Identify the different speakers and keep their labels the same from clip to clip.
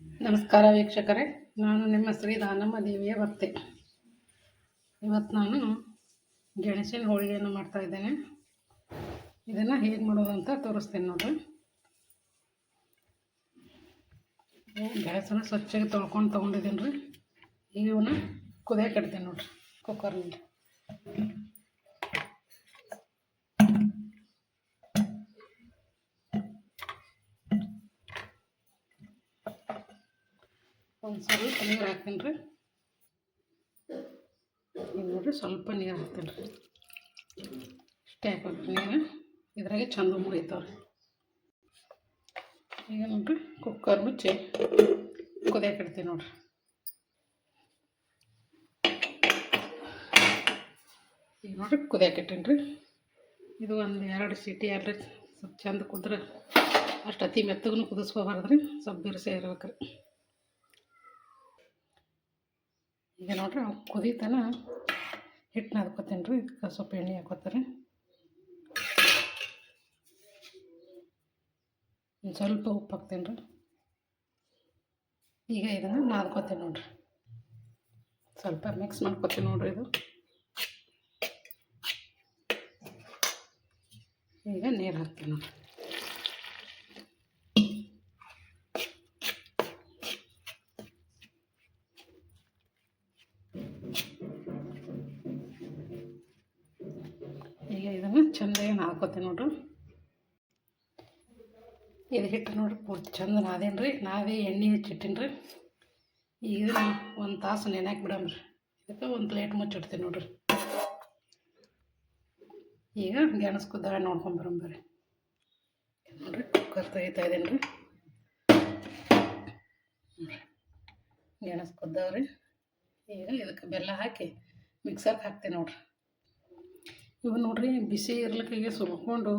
Speaker 1: ನಮಸ್ಕಾರ ವೀಕ್ಷಕರೇ, ನಾನು ನಿಮ್ಮ ಶ್ರೀ ದಾನಮ್ಮ ದೇವಿಯ ಭಕ್ತೆ. ಇವತ್ತು ನಾನು ಗೆಣಸಿನ ಹೋಳಿಗೆಯನ್ನು ಮಾಡ್ತಾ ಇದ್ದೇನೆ. ಇದನ್ನು ಹೇಗೆ ಮಾಡೋದು ಅಂತ ತೋರಿಸ್ತೀನಿ ನೋಡ್ರಿ. ಗೆಣಸನ್ನು ಸ್ವಚ್ಛಾಗಿ ತೊಗೊಂಡಿದ್ದೀನಿ ರೀ. ಈಗ ಇವನ್ನ ಕುದಿಯಕ್ಕೆ ಇಡ್ತೀನಿ ನೋಡ್ರಿ ಕುಕ್ಕರ್ನಲ್ಲಿ. ಒಂದು ಸ್ವಲ್ಪ ನೀರು ಹಾಕ್ತೀನಿ ರೀ. ಈಗ ನೋಡಿರಿ ಸ್ವಲ್ಪ ನೀರು ಹಾಕ್ತೀನಿ ರೀ. ಇಷ್ಟೇ ಹಾಕ್ಬೇಕು ನೀರು. ಇದ್ರಾಗೆ ಚಂದ ಮುರಿತಾವ್ರಿ. ಈಗ ನೋಡ್ರಿ ಕುಕ್ಕರ್ ಮುಚ್ಚಿ ಕುದಿಯಕ್ಕೆ ಇಡ್ತೀನಿ ನೋಡ್ರಿ. ಈಗ ನೋಡ್ರಿ ಕುದಿಯಕ್ಕೆ ಇಟ್ಟೀನಿ ರೀ. ಇದು ಒಂದು 2 ಸೀಟಿ ಎಲ್ಲ ಸ್ವಲ್ಪ ಚಂದ ಕುದ್ರೆ, ಅಷ್ಟು ಅತಿ ಮೆತ್ತಗೂ ಕುದಿಸ್ಕೋಬಾರ್ದ್ರಿ, ಸ್ವಲ್ಪ ಬಿರುಸೆ ಇರ್ಬೇಕ್ರಿ. ಈಗ ನೋಡ್ರಿ ಕುದೀತನ ಹಿಟ್ಟನ್ನ ಹಾಕ್ಕೊತೀನಿ ರೀ. ಇದಕ್ಕೆ ಸ್ವಲ್ಪ ಎಣ್ಣೆ ಹಾಕೋತಾರೆ, ಸ್ವಲ್ಪ ಉಪ್ಪು ಹಾಕ್ತೀನಿ ರೀ. ಈಗ ಇದನ್ನು ನಾದ್ಕೋತೀನಿ ನೋಡ್ರಿ. ಸ್ವಲ್ಪ ಮಿಕ್ಸ್ ಮಾಡ್ಕೊತೀನಿ ನೋಡ್ರಿ. ಇದು ಈಗ ನೀರು ಹಾಕ್ತೀನಿ ನೋಡ್ರಿ. ಈಗ ಇದನ್ನು ಚೆಂದಾಗಿ ನಾದ್ಕೋತೀನಿ ನೋಡ್ರಿ. ಇದು ಹಿಟ್ಟು ನೋಡ್ರಿ ಪೂರ್ತಿ ಚಂದ ನಾದೇನು ರೀ. ನಾವೇ ಎಣ್ಣೆ ಹಚ್ಚಿಟ್ಟಿನಿ ರೀ. ಈಗ ಒಂದು ತಾಸು ನೆನೆಯಾಕೆ ಬಿಡಮ್ರಿ. ಇದಕ್ಕೆ ಒಂದು ಪ್ಲೇಟ್ ಮುಚ್ಚಿಡ್ತೀನಿ ನೋಡ್ರಿ. ಈಗ ಗೆಣಸು ಕುದ್ದಾವೆ ನೋಡ್ಕೊಂಬರಂಬರಿ. ನೋಡ್ರಿ ಕುಕ್ಕರ್ ತೆಗಿತಾ ಇದ್ದೀನಿ ರೀ. ಗೆಣಸು ಕುದ್ದಾವ್ರಿ. ಈಗ ಇದಕ್ಕೆ ಬೆಲ್ಲ ಹಾಕಿ ಮಿಕ್ಸರ್ಗೆ ಹಾಕ್ತೀನಿ ನೋಡ್ರಿ. ಇವು ನೋಡ್ರಿ ಬಿಸಿ ಇರ್ಲಿಕ್ಕೆ ಸುಲ್ಕೊಂಡು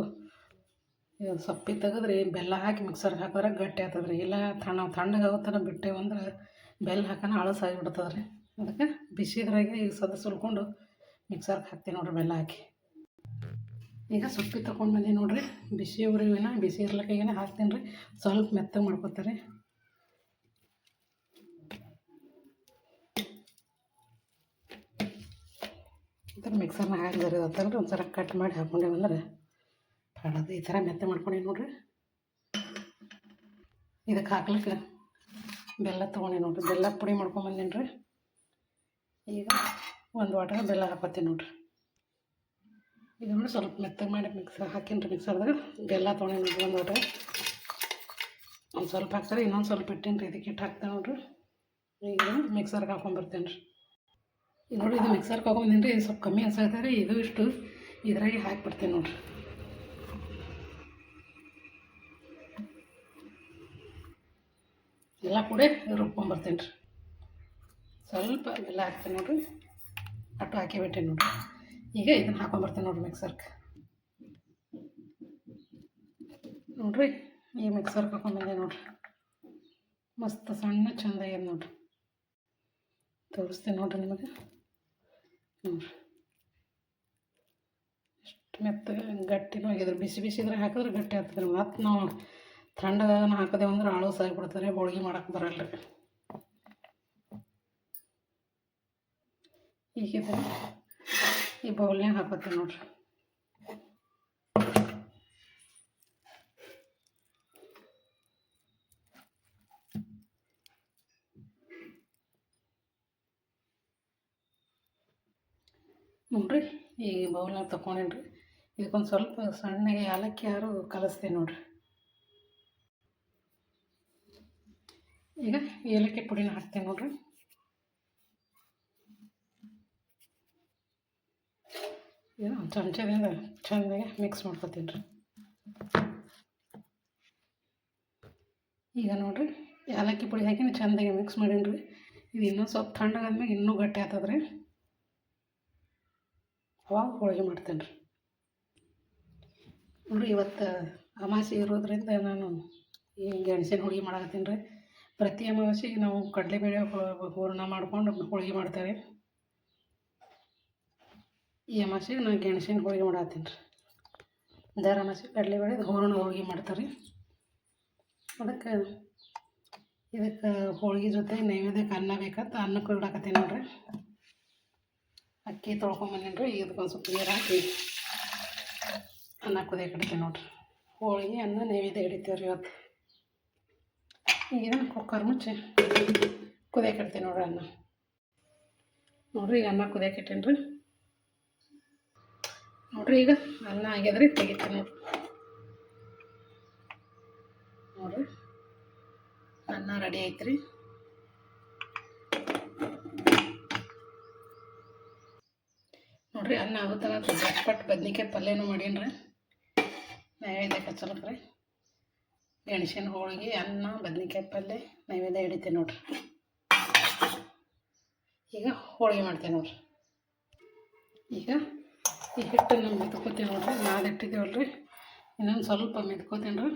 Speaker 1: ಸಪ್ಪಿ ತೆಗೆದ್ರಿ ಬೆಲ್ಲ ಹಾಕಿ ಮಿಕ್ಸರ್ಗೆ ಹಾಕಿದ್ರೆ ಗಟ್ಟಿ ಆಗ್ತದ್ರಿ. ಇಲ್ಲ ತಣ್ಣಗಾಗೋತನ ಬಿಟ್ಟೇವಂದ್ರೆ ಬೆಲ್ಲ ಹಾಕೋಣ ಅಳಸಾಗಿಬಿಡ್ತದೆ ರೀ. ಅದಕ್ಕೆ ಬಿಸಿದ್ರಾಗೆ ಈಗ ಸುಲ್ಕೊಂಡು ಮಿಕ್ಸರ್ಗೆ ಹಾಕ್ತೀನಿ ನೋಡ್ರಿ ಬೆಲ್ಲ ಹಾಕಿ. ಈಗ ಸೊಪ್ಪಿ ತೊಗೊಂಡು ಬಂದಿ ನೋಡ್ರಿ. ಬಿಸಿ ಉರಿವಿನ ಬಿಸಿ ಇರ್ಲಿಕ್ಕೆ ಹಾಕ್ತೀನಿ ರೀ. ಸ್ವಲ್ಪ ಮೆತ್ತಗೆ ಮಾಡ್ಕೊತಾರೆ. ಈ ಥರ ಮಿಕ್ಸರ್ನ ಹಾಕಿದ್ರೆ ಗೊತ್ತಲ್ರಿ, ಒಂದು ಸಲ ಕಟ್ ಮಾಡಿ ಹಾಕ್ಕೊಂಡೇವಂದ್ರೆ ಕಾಡೋದು. ಈ ಥರ ಮೆತ್ತ ಮಾಡ್ಕೊಂಡಿ ನೋಡ್ರಿ. ಇದಕ್ಕೆ ಹಾಕ್ಲಿಕ್ಕೆ ಬೆಲ್ಲ ತೊಗೊಂಡಿ ನೋಡ್ರಿ. ಬೆಲ್ಲ ಪುಡಿ ಮಾಡ್ಕೊಂಬಂದೀನಿ ರೀ. ಈಗ ಒಂದು ವಾಟರ್ ಬೆಲ್ಲ ಹಾಕೋತೀನಿ ನೋಡ್ರಿ. ಈಗ ನೋಡಿ ಸ್ವಲ್ಪ ಮೆತ್ತಗೆ ಮಾಡಿ ಹಾಕೀನಿ ರೀ ಮಿಕ್ಸರ್ದಾಗ. ಬೆಲ್ಲ ತೊಗೊಂಡಿ ನೋಡ್ರಿ ಒಂದು ವಾಟರ್. ಒಂದು ಸ್ವಲ್ಪ ಹಾಕ್ತಾರೆ, ಇನ್ನೊಂದು ಸ್ವಲ್ಪ ಇಟ್ಟೀನಿ ರೀ. ಇದಕ್ಕೆ ಇಟ್ಟು ಹಾಕ್ತೇನೆ ನೋಡ್ರಿ. ಈಗ ಮಿಕ್ಸರ್ಗೆ ಹಾಕೊಂಬರ್ತೀನಿ ರೀ. ಈಗ ನೋಡಿ ಇದು ಮಿಕ್ಸರ್ಗೆ ಹಾಕೊಂಬಂದೀನಿ ರೀ. ಇದು ಸ್ವಲ್ಪ ಕಮ್ಮಿ ಅನ್ಸಾಗ್ತಾರೆ ರೀ. ಇದು ಇಷ್ಟು ಇದ್ರಾಗೆ ಹಾಕಿಬಿಡ್ತೀನಿ ನೋಡ್ರಿ. ಎಲ್ಲ ಕೂಡ ರುಬ್ಕೊಂಬರ್ತೀನಿ ರೀ. ಸ್ವಲ್ಪ ಬೆಲ್ಲ ಹಾಕ್ತೀನಿ ನೋಡ್ರಿ. ಅಟ್ಟು ಹಾಕಿಬಿಟ್ಟೆ ನೋಡ್ರಿ. ಈಗ ಇದನ್ನು ಹಾಕೊಂಬರ್ತೀನಿ ನೋಡ್ರಿ ಮಿಕ್ಸರ್ಗೆ. ನೋಡ್ರಿ ಈ ಮಿಕ್ಸರ್ಗೆ ಹಾಕೊಂಬಂದೆ ನೋಡ್ರಿ. ಮಸ್ತ್ ಸಣ್ಣ ಚಂದ ಆಗ್ಯದ ನೋಡ್ರಿ. ತೋರಿಸ್ತೀನಿ ನೋಡ್ರಿ ನಿಮಗೆ. ನೋಡ್ರಿ ಎಷ್ಟು ಮೆತ್ತಗೆ ಗಟ್ಟಿನೂ ಆಗಿದ್ರೆ. ಬಿಸಿ ಬಿಸಿದ್ರೆ ಹಾಕಿದ್ರೆ ಗಟ್ಟಿ ಆಗ್ತದೆ. ಮತ್ತು ನಾವು ಥಂಡದಾಗ ಹಾಕಿದೆವು ಅಂದ್ರೆ ಅಳಸಾಗಿಬಿಡ್ತಾರೆ, ಹೋಳ್ಗೆ ಮಾಡೋಕೆ ಬರಲ್ಲ ರೀ. ಈಗ ಈ ಬೌಲ್ನಾಗ ಹಾಕೋತೀನಿ ನೋಡ್ರಿ. ನೋಡ್ರಿ ಈ ಬೌಲ್ನಾಗ ತೊಗೊಂಡೇನಿ ರೀ. ಇದಕ್ಕೊಂದು ಸ್ವಲ್ಪ ಸಣ್ಣಗೆ ಏಲಕ್ಕಿ ಕಲಿಸ್ತೀನಿ ನೋಡ್ರಿ. ಈಗ ಏಲಕ್ಕಿ ಪುಡಿನ ಹಾಕ್ತೀನಿ ನೋಡ್ರಿ. ಇದು ಒಂದು ಚಮಚದಿಂದ ಚೆಂದಾಗಿ ಮಿಕ್ಸ್ ಮಾಡ್ಕೊತೀನಿ ರೀ. ಈಗ ನೋಡ್ರಿ ಏಲಕ್ಕಿ ಪುಡಿ ಹಾಕಿ ಚೆಂದಾಗಿ ಮಿಕ್ಸ್ ಮಾಡೀನಿ ರೀ. ಇದು ಇನ್ನೂ ಸ್ವಲ್ಪ ತಣ್ಣಗಾದ್ಮೇಲೆ ಇನ್ನೂ ಗಟ್ಟಿ ಆಗ್ತದೆ ರೀ. ಅವಾಗ ಹೋಳಿಗೆ ಮಾಡ್ತೇನೆ ರೀ. ನೋಡಿರಿ ಇವತ್ತು ಅಮಾವಾಸ್ಯೆ ಇರೋದ್ರಿಂದ ನಾನು ಈ ಗೆಣಸಿನ ಹೋಳಿಗೆ ಮಾಡಕತ್ತೀನಿ ರೀ. ಪ್ರತಿ ಅಮಾವಾಸ್ಯೆಗೆ ನಾವು ಕಡಲೆಬೇಳೆ ಹೂರಣ ಮಾಡ್ಕೊಂಡು ಹೋಳಿಗೆ ಮಾಡ್ತೇವೆ. ಈ ಅಮಾವಾಸ್ಯೆಗೆ ನಾನು ಗೆಣಸಿನ ಹೋಳಿಗೆ ಮಾಡತ್ತೀನಿ ರೀ. ದರ ಅಮಾವಾಸ್ಯೆ ಕಡಲೆಬೇಳೆ ಹೂರಣ ಹೋಳಿಗೆ ಮಾಡ್ತಾರೆ. ಅದಕ್ಕೆ ಇದಕ್ಕೆ ಹೋಳ್ಗೆ ಜೊತೆ ನೈವೇದ್ಯಕ್ಕೆ ಅನ್ನ ಬೇಕಂತ ಅನ್ನಕ್ಕೆ ಇಡಾಕತ್ತೀನಿ ನೋಡ್ರಿ. ಅಕ್ಕಿ ತೊಳ್ಕೊಂಬಂದಿನಿ ರೀ. ಇದಕ್ಕೊಂದು ಸ್ವಲ್ಪ ನೀರು ಹಾಕಿ ಅನ್ನ ಕುದಿಯಕ್ಕೆ ಇಡ್ತೀನಿ ನೋಡ್ರಿ. ಹೋಳಿಗೆ ಅನ್ನ ನೈವೇದ್ಯ ಹಿಡಿತೀವಿ ರೀ ಇವತ್ತು. ಈಗ ಇದನ್ನು ಕುಕ್ಕರ್ ಮುಚ್ಚಿ ಕುದಿಯಕ್ಕೆ ಇಡ್ತೀನಿ ನೋಡ್ರಿ ಅನ್ನ. ನೋಡಿರಿ ಈಗ ಅನ್ನ ಕುದಿಯಕ್ಕೆ ಇಟ್ಟೀನಿ ರೀ. ನೋಡಿರಿ ಈಗ ಅನ್ನ ಆಗ್ಯದ್ರಿ, ತೆಗಿತೀನಿ ನೋಡ್ರಿ. ನೋಡಿರಿ ಅನ್ನ ರೆಡಿ ಐತ್ರಿ. ನೋಡಿರಿ ಅನ್ನ ಆಗುತ್ತಾನ ಜಟ್ಪಟ್ ಬದ್ನಿಕಾಯಿ ಪಲ್ಯನೂ ಮಾಡೀನಿ ರೀ. ನೈವೇದ್ಯಕ್ಕೆ ಹಚ್ಚಲಕ್ಕೆ ರೀ. ಗೆಣಸಿನ ಹೋಳಿಗೆ, ಅನ್ನ, ಬದ್ನಿಕಾಯಿ ಪಲ್ಯ ನೈವೇದ್ಯ ಹಿಡಿತೀನಿ ನೋಡ್ರಿ. ಈಗ ಹೋಳಿಗೆ ಮಾಡ್ತೀನಿ ನೋಡ್ರಿ. ಈಗ ಈ ಹಿಟ್ಟನ್ನು ಮೆದ್ಕೋತೀನಿ ನೋಡ್ರಿ. ನಾದಿಟ್ಟಿದ್ದೀವಲ್ಲ ರೀ, ಇನ್ನೊಂದು ಸ್ವಲ್ಪ ಮೆದ್ಕೋತೀನಿ ರೀ.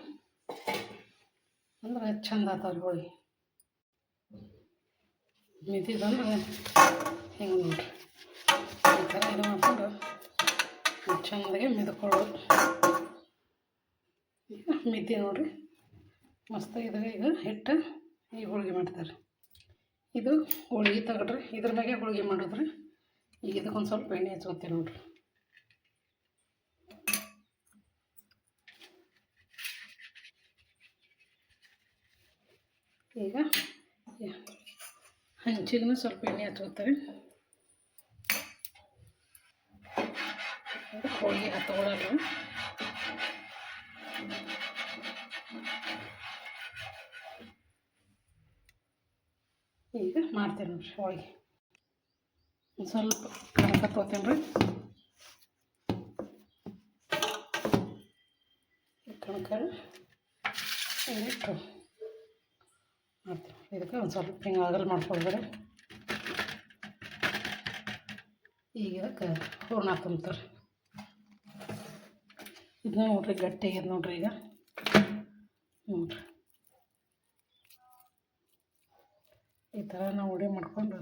Speaker 1: ಅಂದ್ರೆ ಚಂದ ಆತಾವ್ರಿ ಹೋಳಿಗೆ. ಮೆದಿದಂದ್ರೆ ಹಿಂಗೆ ನೋಡ್ರಿ, ಈ ಥರ ಇದು ಮಾಡ್ಕೊಂಡು ಚೆಂದಾಗೆ ಮೆದ್ಕೊಳ್ಳೋದು. ಈಗ ಮೆದ್ದಿ ನೋಡ್ರಿ ಮಸ್ತ್ ಇದ್ರೆ ಈಗ ಹಿಟ್ಟು ಈ ಹೋಳಿಗೆ ಮಾಡ್ತಾರೆ. ಇದು ಹೋಳಿಗೆ ತಗೊಳ್ರಿ, ಇದ್ರ ಮ್ಯಾಗೆ ಹೋಳಿಗೆ ಮಾಡೋದ್ರಿ. ಈಗ ಇದಕ್ಕೊಂದು ಸ್ವಲ್ಪ ಎಣ್ಣೆ ಹಚ್ಕೊತೀವಿ ನೋಡ್ರಿ. ಈಗ ಹಂಚಿಗೂ ಸ್ವಲ್ಪ ಎಣ್ಣೆ ಹಚ್ಕೊತಾರೆ. ಹೋಳಿಗೆ ಹತ್ಕೊಳ್ಳಲ್ಲ. ಈಗ ಮಾಡ್ತೀನಿ ನೋಡ್ರಿ ಹೋಳಿಗೆ. ಒಂದು ಸ್ವಲ್ಪ ಕಣಕ ತೊಗೊತೀನಿ ರೀ. ಕಣಕ ಇಟ್ಟು ಮಾಡ್ತೀನಿ. ಇದಕ್ಕೆ ಒಂದು ಸ್ವಲ್ಪ ಹಿಂಗೆ ಆಗಲ್ ಮಾಡ್ಕೊಳ್ಬೇಡಿ. ಈಗ ಇದಕ್ಕೆ ಹೂರ್ಣ ತುಂಬ್ತಾರೆ. ಇದನ್ನ ನೋಡ್ರಿ ಗಟ್ಟಿ ಆಗ್ಯದ ನೋಡ್ರಿ. ಈಗ ನೋಡ್ರಿ ಈ ಥರ ನಾವು ಉಡಿ ಮಾಡ್ಕೊಂಡು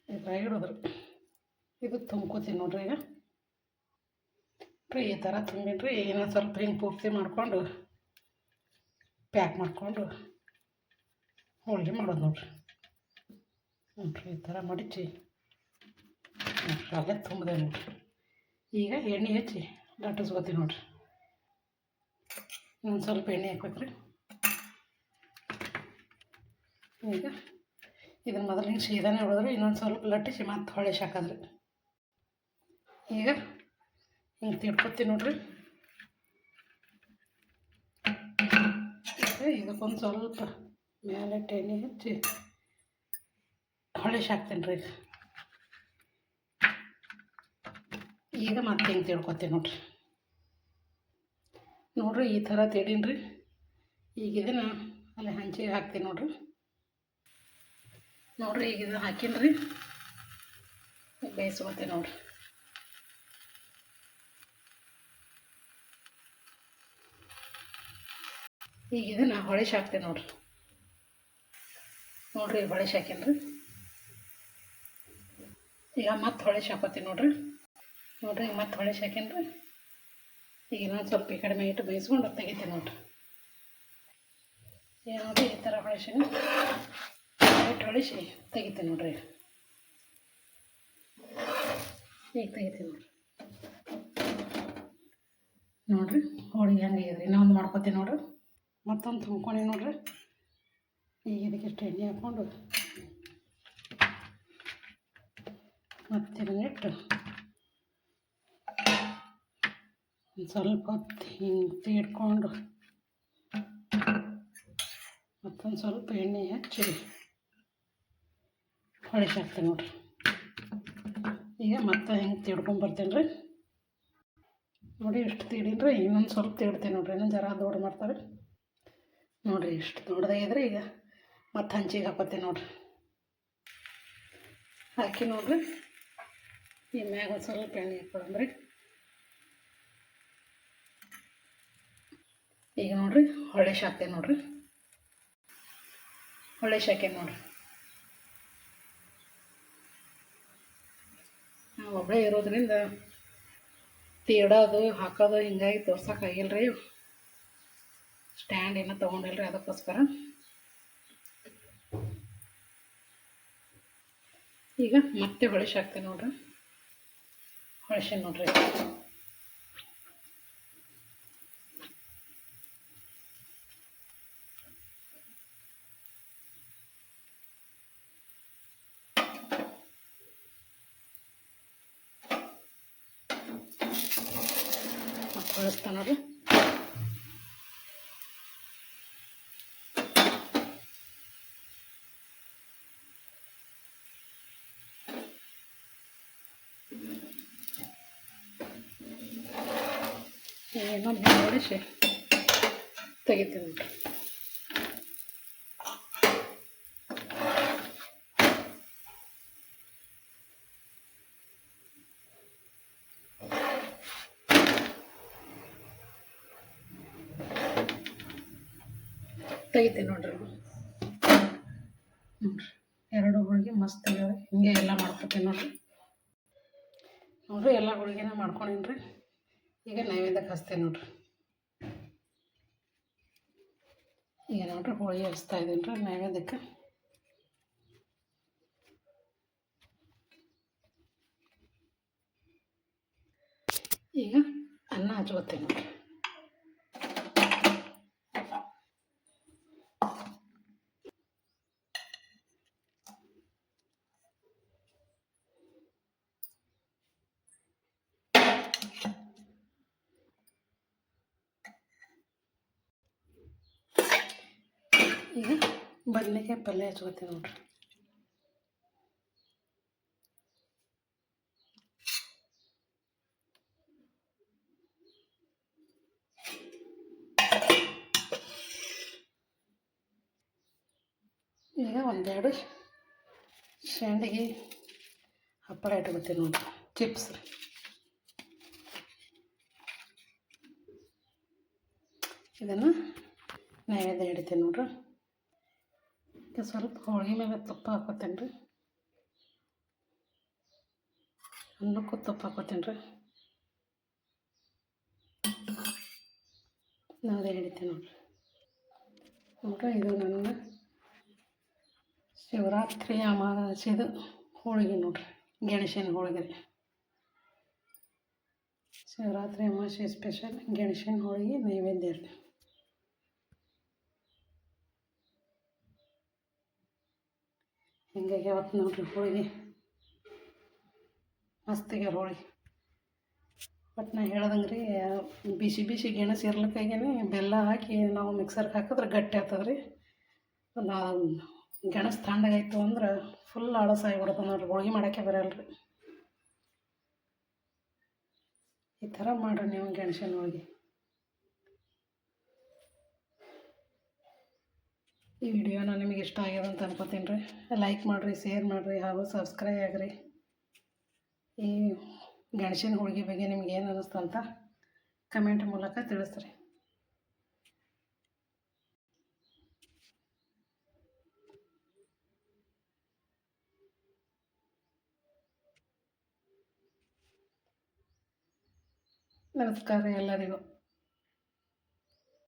Speaker 1: ಇದ್ರಾಗ ಇಡೋದ್ರಿ. ಇದು ತುಂಬ್ಕೋತೀನಿ ನೋಡ್ರಿ. ಈಗ ಈ ಥರ ತುಂಬಿನ್ರಿ. ಇನ್ನೊಂದು ಸ್ವಲ್ಪ ಹಿಂಗೆ ಪೂರ್ತಿ ಮಾಡಿಕೊಂಡು ಪ್ಯಾಕ್ ಮಾಡಿಕೊಂಡು ಹೋಳಿಗೆ ಮಾಡೋದು ನೋಡ್ರಿ. ನೋಡ್ರಿ ಈ ಥರ ಮಡಿಚಿ ನೋಡ್ರಿ ಅಲ್ಲೇ ತುಂಬಿದೆ ನೋಡ್ರಿ. ಈಗ ಎಣ್ಣೆ ಹಚ್ಚಿ ಲಟ್ಟಿಸ್ಕೊತೀವಿ ನೋಡ್ರಿ. ಇನ್ನೊಂದು ಸ್ವಲ್ಪ ಎಣ್ಣೆ ಹಾಕ್ಬೇಕ್ರಿ. ಈಗ ಇದನ್ನು ಮೊದಲು ಹಿಂಗೆ ಸೀದಾನೆ ಹೊಡೆದ್ರೆ ಇನ್ನೊಂದು ಸ್ವಲ್ಪ ಲಟ್ಟಿಸಿ ಮತ್ತೆ ಹೊಳಿಸಿ ಹಾಕೋದ್ರಿ. ಈಗ ಹಿಂಗೆ ತಿಡ್ಕೊತೀವಿ ನೋಡ್ರಿ. ಇದಕ್ಕೊಂದು ಸ್ವಲ್ಪ ಮೇಲೆ ಎಣ್ಣೆ ಹಚ್ಚಿ ಹೊಳಿಸಿ ಹಾಕ್ತೀನಿ ರೀ. ಈಗ ಮತ್ತೆ ಹಿಂಗೆ ತಿಳ್ಕೊತೀನಿ ನೋಡ್ರಿ. ನೋಡ್ರಿ ಈ ಥರ ತಿಡೀನಿ ರೀ. ಈಗ ಇದನ್ನು ಅಲ್ಲಿ ಹಂಚಿಗೆ ಹಾಕ್ತೀನಿ ನೋಡ್ರಿ. ನೋಡ್ರಿ ಈಗ ಇದನ್ನು ಹಾಕೀನಿ ರೀ. ಬೇಯಿಸ್ಕೊತೀನಿ ನೋಡ್ರಿ. ಈಗ ಇದನ್ನು ಹೊಳಿಸಿ ಹಾಕ್ತೀನಿ ನೋಡ್ರಿ. ನೋಡ್ರಿ ಹೊಳಿಸಿ ಹಾಕೀನಿ ರೀ. ಈಗ ಮತ್ತೆ ಹೊಳಿಸಿ ಹಾಕೋತೀನಿ ನೋಡ್ರಿ. ನೋಡ್ರಿ ಈಗ ಮತ್ತೆ ಹೊಳಿಸಿ ಹಾಕೀನಿ ರೀ. ಈಗ ಇನ್ನೊಂದು ಸ್ವಲ್ಪ ಈ ಕಡಿಮೆ ಇಟ್ಟು ಬೇಯಿಸ್ಕೊಂಡು ತೆಗಿತೀನಿ ನೋಡ್ರಿ. ಈಗ ನೋಡಿ ಈ ಥರ ಹೊಳಿಸಿನಿ. ಇಟ್ಟು ಹೊಳಿಸಿ ತೆಗಿತೀನಿ ನೋಡ್ರಿ. ಈಗ ತೆಗಿತೀನಿ ನೋಡ್ರಿ. ನೋಡ್ರಿ ಹೋಳಿಗೆ ಹೆಂಗಾಗ್ಯದ್ರಿ. ಇನ್ನೊಂದು ಮಾಡ್ಕೊತೀನಿ ನೋಡ್ರಿ. ಮತ್ತೊಂದು ತುಂಬ್ಕೊಂಡು ನೋಡ್ರಿ. ಈಗ ಇದಕ್ಕೆ ಇಷ್ಟು ಎಣ್ಣೆ ಹಾಕ್ಕೊಂಡು ಮತ್ತೆ ಇದನ್ನಿಟ್ಟು ಒಂದು ಸ್ವಲ್ಪ ಹೊತ್ತು ಹಿಂಗೆ ತೀಡ್ಕೊಂಡು ಮತ್ತೊಂದು ಸ್ವಲ್ಪ ಎಣ್ಣೆ ಹಚ್ಚಿ ಹೊಳಿಸಿ ಹಾಕ್ತೀನಿ ನೋಡ್ರಿ. ಈಗ ಮತ್ತೆ ಹಿಂಗೆ ತೀಡ್ಕೊಂಬರ್ತೀನಿ ರೀ. ನೋಡಿ ಎಷ್ಟು ತೀಡೀನಿ ರೀ. ಇನ್ನೊಂದು ಸ್ವಲ್ಪ ತೀಡ್ತೀನಿ ನೋಡ್ರಿ. ಇನ್ನೊಂದು ಜರ ದೊಡ್ಡ ಮಾಡ್ತಾರೆ ನೋಡಿರಿ. ಇಷ್ಟು ದೊಡ್ಡದಾಗಿದ್ರೆ ಈಗ ಮತ್ತೆ ಹಂಚಿಗೆ ಹಾಕೋತೀನಿ ನೋಡ್ರಿ. ಹಾಕಿ ನೋಡ್ರಿ ಈ ಮ್ಯಾಗ ಒಂದು ಸ್ವಲ್ಪ ಎಣ್ಣೆ ಹಾಕ್ಕೊಳಂಬ್ರಿ. ಈಗ ನೋಡ್ರಿ ಹೊಳಿಸಿ ಹಾಕ್ತೀನಿ ನೋಡ್ರಿ. ಹೊಳಿಸಿ ಹಾಕೇನಿ ನೋಡ್ರಿ. ನಾವು ಒಬ್ಬಳೇ ಇರೋದ್ರಿಂದ ತೀಡೋದು ಹಾಕೋದು ಹಿಂಗಾಗಿ ತೋರ್ಸೋಕ್ಕಾಗಿಲ್ಲ ರೀ. ಸ್ಟ್ಯಾಂಡ್ ಏನೋ ತೊಗೊಂಡಿಲ್ಲ ರೀ, ಅದಕ್ಕೋಸ್ಕರ ಈಗ ಮತ್ತೆ ಹೊಳಿಸಿ ಹಾಕ್ತೀನಿ ನೋಡ್ರಿ. ಹೊಳಿಸಿ ನೋಡ್ರಿ. ಮತ್ತೆ ಹೊಳಿಸ್ತಾ ನೋಡ್ರಿ. ಇನ್ನೊಂದು ಹೊಳಿಸಿ ತೆಗಿತೀನಿ ನೋಡ್ರಿ. ತೆಗಿತೀನಿ ನೋಡ್ರಿ. ನೋಡ್ರಿ ಎರಡು ಹೋಳಿಗೆ ಮಸ್ತ್ ಆಗ್ಯಾವ. ಹಿಂಗೆ ಎಲ್ಲ ಮಾಡ್ಕೊತೀನಿ ನೋಡ್ರಿ. ಎಲ್ಲ ಹೋಳಿಗೆನ ಮಾಡ್ಕೊಂಡೀನಿ. ಈಗ ನೈವೇದ್ಯಕ್ಕೆ ಹಚ್ತೀನಿ ನೋಡ್ರಿ. ಈಗ ನೋಡ್ರಿ ಹೋಳಿಗೆ ಹಚ್ತಾ ಇದ್ದೀನಿ ರೀ ನೈವೇದ್ಯಕ್ಕೆ. ಈಗ ಅನ್ನ ಹಚ್ಕೋತೀನಿ ನೋಡ್ರಿ. ಈಗ ಬದನೆಕಾಯಿ ಪಲ್ಯ ಹಚ್ಕೋತೀನಿ ನೋಡ್ರಿ. ಈಗ ಒಂದೆರಡು ಸಂಡಿಗೆ ಹಪ್ಪಳ ಇಟ್ಕೊತೀನಿ ನೋಡ್ರಿ. ಚಿಪ್ಸ್ ರೀ. ಇದನ್ನು ನೈವೇದ್ಯ ಹಿಡಿತೀನಿ ನೋಡ್ರಿ. ಈಗ ಸ್ವಲ್ಪ ಹೋಳಿಗೆ ಮೇಲೆ ತುಪ್ಪ ಹಾಕೋತೀನಿ ರೀ. ಅನ್ನಕ್ಕೂ ತುಪ್ಪ ಹಾಕೋತೀನಿ ರೀ. ನೈವೇದ್ಯ ಹಿಡಿತೀನಿ ನೋಡ್ರಿ. ಇದು ನನ್ನ ಶಿವರಾತ್ರಿ ಅಮಾವಾಸ್ಯೆದು ಹೋಳಿಗೆ ನೋಡ್ರಿ. ಗೆಣಸಿನ ಹೋಳಿಗೆ ರೀ. ಶಿವರಾತ್ರಿ ಅಮಾವಾಸ್ಯೆ ಸ್ಪೆಷಲ್ ಗೆಣಸಿನ ಹೋಳಿಗೆ ನೈವೇದ್ಯ ರೀ. ಹಿಂಗಾಗಿ ಯಾವತ್ತು ನೋಡ್ರಿ ಹೋಳಿಗೆ ಮಸ್ತಿಗೆ ಹೋಳಿಗೆ. ಬಟ್ ನಾ ಹೇಳ್ದಂಗೆ ರೀ, ಬಿಸಿ ಬಿಸಿ ಗೆಣಸು ಇರ್ಲಿಕ್ಕಾಗೇ ಬೆಲ್ಲ ಹಾಕಿ ನಾವು ಮಿಕ್ಸರ್ಗೆ ಹಾಕಿದ್ರೆ ಗಟ್ಟಿ ಆಗ್ತದೆ ರೀ. ಗೆಣಸು ತಣ್ಣಗಾಯ್ತು ಅಂದ್ರೆ ಫುಲ್ ಆಳಸ ಆಗಿಬಿಡ್ತದೆ ನೋಡ್ರಿ. ಹೋಳಿಗೆ ಮಾಡೋಕ್ಕೆ ಬರಲ್ಲ ರೀ. ಈ ಥರ ಮಾಡಿರಿ ನೀವು ಗೆಣಸಿನ ಹೋಳಿಗೆ. ಈ ವಿಡಿಯೋನ ನಿಮಗೆ ಇಷ್ಟ ಆಗ್ಯದ ಅಂತ ಅನ್ಕೋತೀನಿ ರೀ. ಲೈಕ್ ಮಾಡಿರಿ, ಶೇರ್ ಮಾಡಿರಿ ಹಾಗೂ ಸಬ್ಸ್ಕ್ರೈಬ್ ಆಗಿರಿ. ಈ ಗೆಣಸಿನ ಹೋಳಿಗೆ ಬಗ್ಗೆ ನಿಮ್ಗೆ ಏನು ಅನ್ನಿಸ್ತು ಅಂತ ಕಮೆಂಟ್ ಮೂಲಕ ತಿಳಿಸ್ರಿ. ನಮಸ್ಕಾರ ಎಲ್ಲರಿಗೂ.